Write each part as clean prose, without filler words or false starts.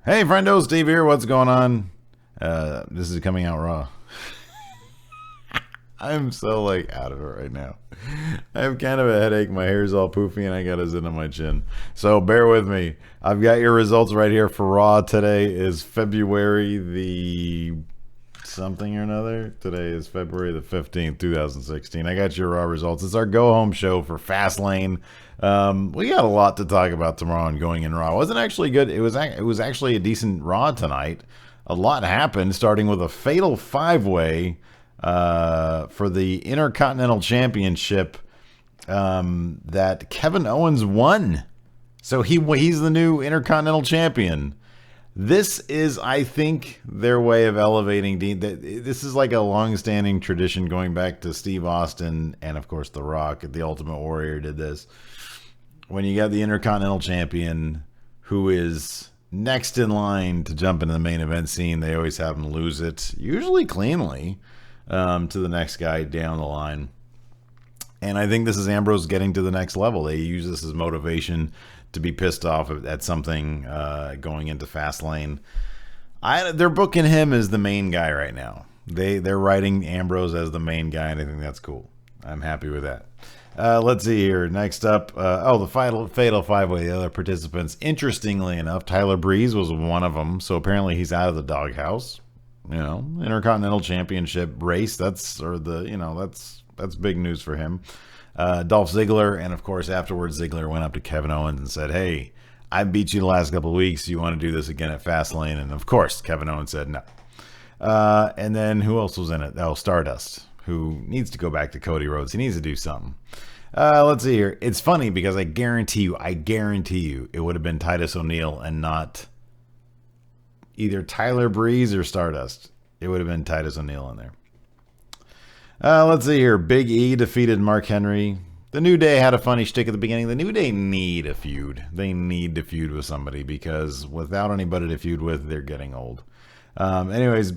Hey, friendo, Steve here. What's going on? This is coming out raw. I'm so out of it right now. I have kind of a headache. My hair's all poofy and I got a zit on my chin. So bear with me. I've got your results right here for Raw. Today is February the something or another. Today is February the 15th, 2016. I got your Raw results. It's our go-home show for Fastlane. We got a lot to talk about tomorrow and going in Raw. It wasn't actually good. It was actually a decent Raw tonight. A lot happened, starting with a fatal five-way for the Intercontinental Championship that Kevin Owens won. So he's the new Intercontinental Champion. This is, I think, their way of elevating Dean. This is like a long-standing tradition going back to Steve Austin and, of course, The Rock. The Ultimate Warrior did this. When you got the Intercontinental Champion who is next in line to jump into the main event scene, they always have him lose it, usually cleanly, to the next guy down the line. And I think this is Ambrose getting to the next level. They use this as motivation to be pissed off at something going into Fastlane. They're booking him as the main guy right now. They're writing Ambrose as the main guy, and I think that's cool. I'm happy with that. Let's see here. Next up, the Fatal Five-Way, the other participants. Interestingly enough, Tyler Breeze was one of them, so apparently he's out of the doghouse. Intercontinental Championship race. That's big news for him. Dolph Ziggler, and of course afterwards Ziggler went up to Kevin Owens and said, "Hey, I beat you the last couple of weeks. You want to do this again at Fastlane?" And of course Kevin Owens said no. And then who else was in it? Oh, Stardust, who needs to go back to Cody Rhodes. He needs to do something. Let's see here. It's funny because I guarantee you, it would have been Titus O'Neil and not either Tyler Breeze or Stardust. It would have been Titus O'Neil in there. Let's see here. Big E defeated Mark Henry. The New Day had a funny shtick at the beginning. The New Day need a feud. They need to feud with somebody because without anybody to feud with, they're getting old. Anyways,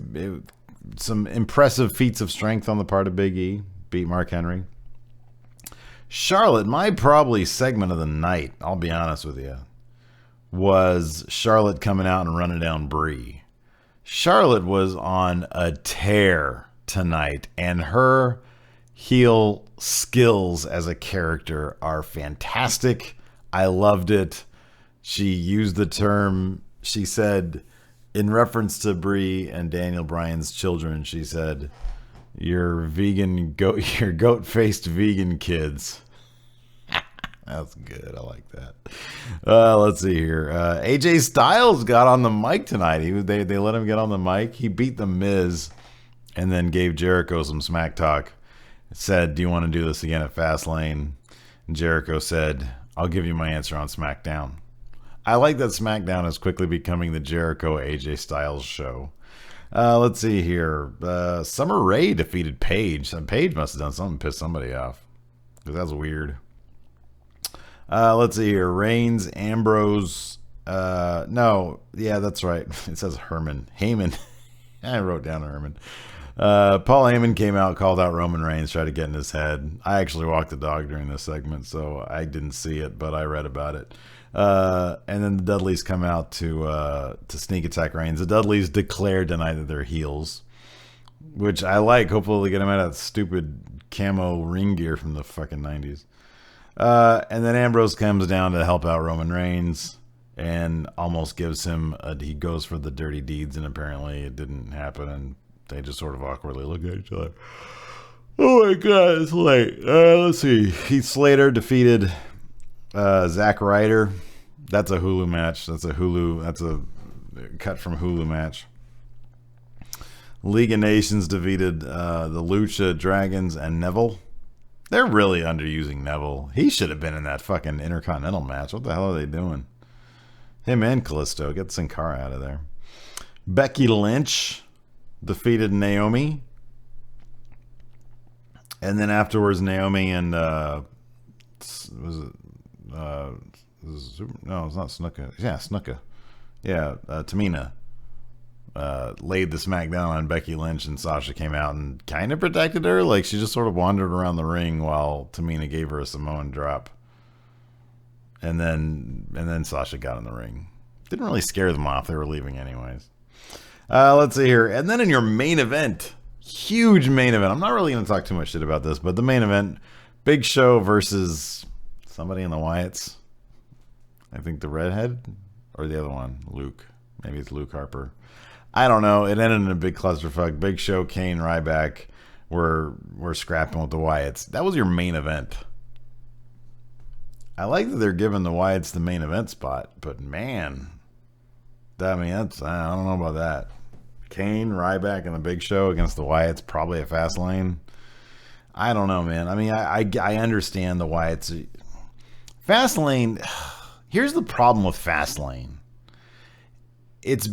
some impressive feats of strength on the part of Big E. Beat Mark Henry. Charlotte, my probably segment of the night, I'll be honest with you, was Charlotte coming out and running down Brie. Charlotte was on a tear tonight, and her heel skills as a character are fantastic. I loved it. She used the term, she said, in reference to Brie and Daniel Bryan's children, she said, your goat-faced vegan kids. That's good. I like that. Let's see here. AJ Styles got on the mic tonight. They let him get on the mic. He beat The Miz and then gave Jericho some smack talk. Said, "Do you want to do this again at Fastlane?" And Jericho said, "I'll give you my answer on SmackDown." I like that SmackDown is quickly becoming the Jericho AJ Styles show. Let's see here. Summer Rae defeated Paige. And Paige must have done something to piss somebody off, because that's weird. Let's see here. Reigns, Ambrose. No. Yeah, that's right. It says Heyman. I wrote down Herman. Paul Heyman came out, called out Roman Reigns, tried to get in his head. I actually walked the dog during this segment, so I didn't see it, but I read about it. And then the Dudleys come out to sneak attack Reigns. The Dudleys declared tonight that they're heels, which I like. Hopefully they get him out of that stupid camo ring gear from the fucking 90s. And then Ambrose comes down to help out Roman Reigns and almost gives him he goes for the dirty deeds, and apparently it didn't happen, and they just sort of awkwardly look at each other. Oh my god, it's late. Let's see. Heath Slater defeated Zack Ryder. That's a Hulu match. That's a cut from Hulu match. League of Nations defeated the Lucha Dragons and Neville. They're really underusing Neville. He should have been in that fucking Intercontinental match. What the hell are they doing? Him and Kalisto. Get Sin Cara out of there. Becky Lynch defeated Naomi. And then afterwards, Naomi and no, it's not Snuka. Yeah, Snuka. Yeah, Tamina laid the smackdown on Becky Lynch, and Sasha came out and kind of protected her. Like, she just sort of wandered around the ring while Tamina gave her a Samoan drop. And then Sasha got in the ring. Didn't really scare them off. They were leaving anyways. Let's see here. And then in your main event, huge main event. I'm not really going to talk too much shit about this, but the main event, Big Show versus somebody in the Wyatts. I think the redhead or the other one, Luke. Maybe it's Luke Harper. I don't know. It ended in a big clusterfuck. Big Show, Kane, Ryback were scrapping with the Wyatts. That was your main event. I like that they're giving the Wyatts the main event spot, but man, I mean, I don't know about that. Kane, Ryback, and the Big Show against the Wyatts, probably a fast lane. I don't know, man. I mean, I understand the Wyatts. Fastlane. Here's the problem with Fastlane. It's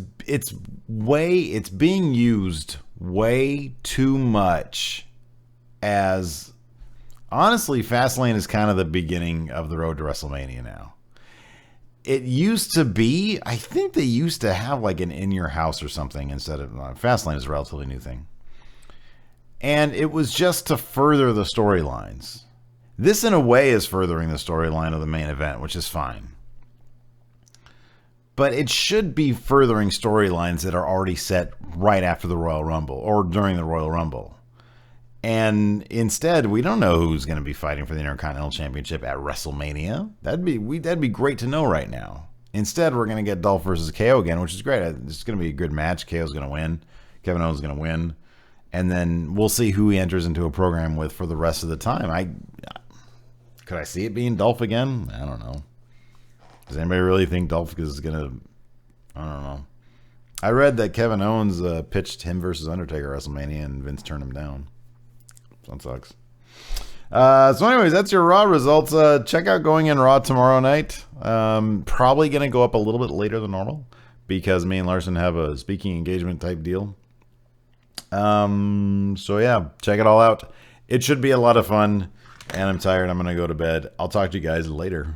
being used way too much as, honestly, Fastlane is kind of the beginning of the road to WrestleMania now. It used to be, I think they used to have like an in your house or something instead of, Fastlane is a relatively new thing. And it was just to further the storylines. This in a way is furthering the storyline of the main event, which is fine. But it should be furthering storylines that are already set right after the Royal Rumble or during the Royal Rumble. And instead, we don't know who's going to be fighting for the Intercontinental Championship at WrestleMania. That'd be great to know right now. Instead, we're going to get Dolph versus KO again, which is great. It's going to be a good match. KO's going to win. Kevin Owens is going to win. And then we'll see who he enters into a program with for the rest of the time. Could I see it being Dolph again? I don't know. Does anybody really think Dolph is going to... I don't know. I read that Kevin Owens pitched him versus Undertaker at WrestleMania, and Vince turned him down. So that sucks. So anyways, that's your Raw results. Check out Going In Raw tomorrow night. Probably going to go up a little bit later than normal because me and Larson have a speaking engagement type deal. So yeah, check it all out. It should be a lot of fun, and I'm tired. I'm going to go to bed. I'll talk to you guys later.